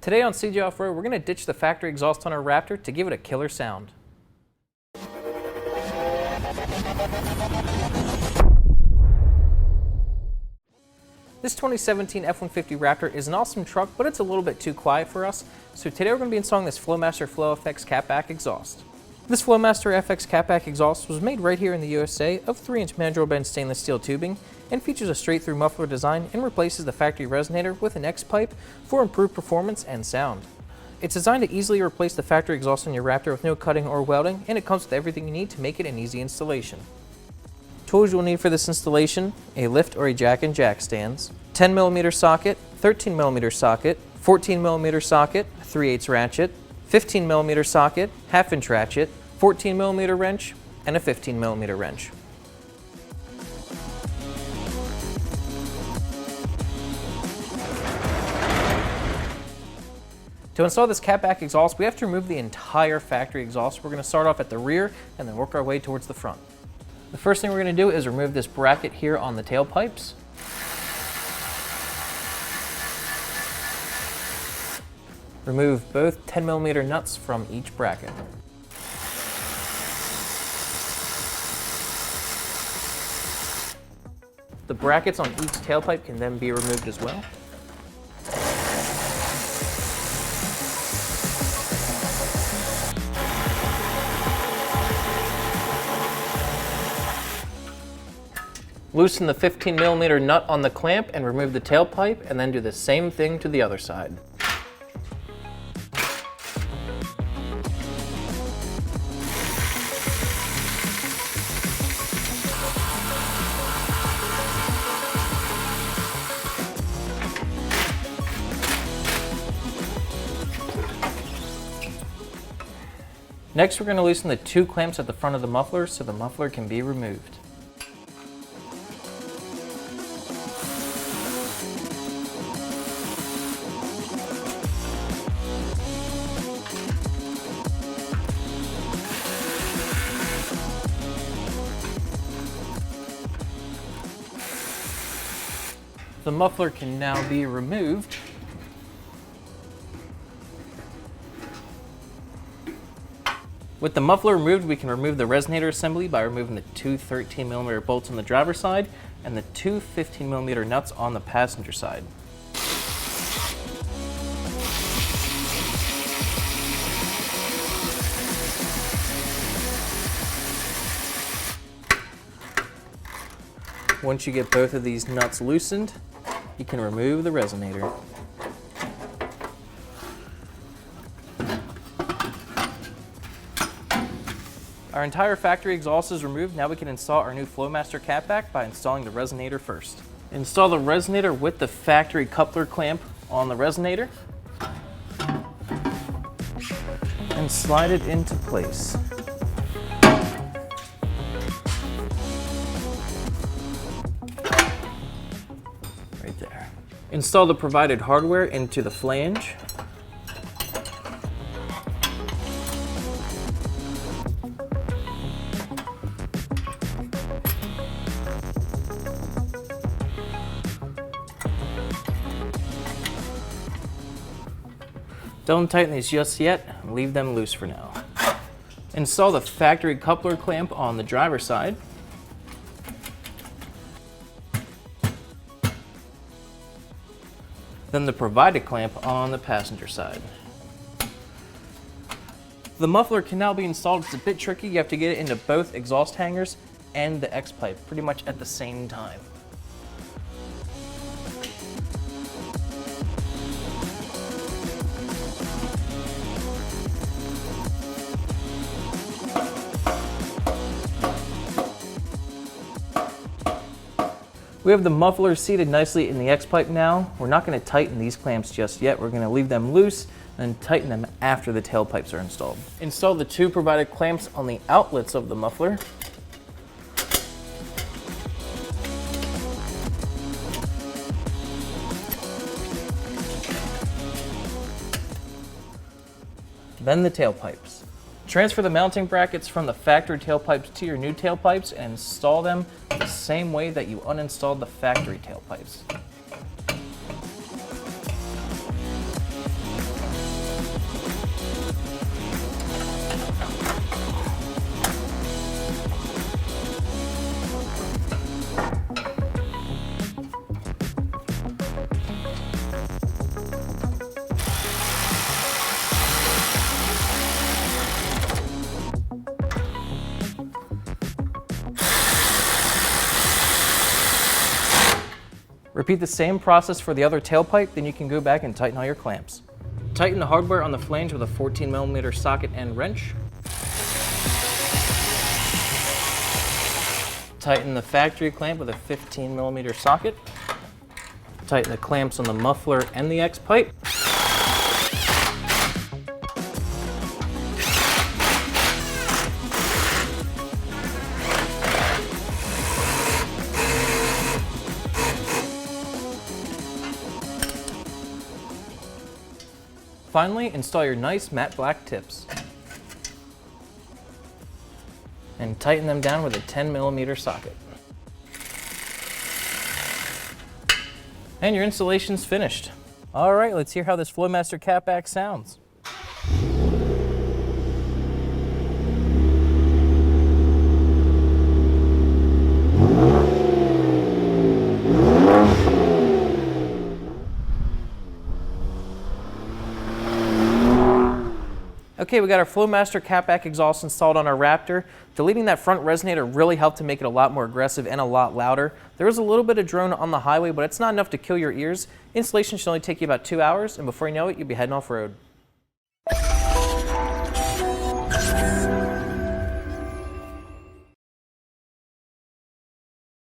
Today on CJ Off-Road, we're going to ditch the factory exhaust on our Raptor to give it a killer sound. This 2017 F-150 Raptor is an awesome truck, but it's a little bit too quiet for us, so today we're going to be installing this Flowmaster FlowFX catback exhaust. This Flowmaster FX catback exhaust was made right here in the USA of 3-inch mandrel-bent stainless steel tubing and features a straight-through muffler design and replaces the factory resonator with an X-pipe for improved performance and sound. It's designed to easily replace the factory exhaust on your Raptor with no cutting or welding, and it comes with everything you need to make it an easy installation. Tools you'll need for this installation: a lift or a jack and jack stands, 10mm socket, 13mm socket, 14mm socket, 3/8 ratchet, 15mm socket, 1/2-inch ratchet, 14mm wrench, and a 15mm wrench. To install this catback exhaust, we have to remove the entire factory exhaust. We're going to start off at the rear and then work our way towards the front. The first thing we're going to do is remove this bracket here on the tailpipes. Remove both 10mm nuts from each bracket. The brackets on each tailpipe can then be removed as well. Loosen the 15mm nut on the clamp and remove the tailpipe, and then do the same thing to the other side. Next, we're going to loosen the 2 clamps at the front of the muffler so the muffler can be removed. The muffler can now be removed. With the muffler removed, we can remove the resonator assembly by removing the 2 13mm bolts on the driver's side and the 2 15mm nuts on the passenger side. Once you get both of these nuts loosened, you can remove the resonator. Our entire factory exhaust is removed. Now we can install our new Flowmaster catback by installing the resonator first. Install the resonator with the factory coupler clamp on the resonator and slide it into place. Right there. Install the provided hardware into the flange. Don't tighten these just yet, leave them loose for now. Install the factory coupler clamp on the driver's side. Then the provided clamp on the passenger side. The muffler can now be installed. It's a bit tricky. You have to get it into both exhaust hangers and the X-pipe pretty much at the same time. We have the muffler seated nicely in the X-pipe now. We're not going to tighten these clamps just yet. We're going to leave them loose and tighten them after the tailpipes are installed. Install the 2 provided clamps on the outlets of the muffler. Then the tailpipes. Transfer the mounting brackets from the factory tailpipes to your new tailpipes and install them the same way that you uninstalled the factory tailpipes. Repeat the same process for the other tailpipe, then you can go back and tighten all your clamps. Tighten the hardware on the flange with a 14mm socket and wrench. Tighten the factory clamp with a 15mm socket. Tighten the clamps on the muffler and the X-pipe. Finally, install your nice matte black tips. And tighten them down with a 10mm socket. And your installation's finished. All right, let's hear how this Flowmaster catback sounds. Okay, we got our Flowmaster catback exhaust installed on our Raptor. Deleting that front resonator really helped to make it a lot more aggressive and a lot louder. There is a little bit of drone on the highway, but it's not enough to kill your ears. Installation should only take you about 2 hours, and before you know it, you'll be heading off-road.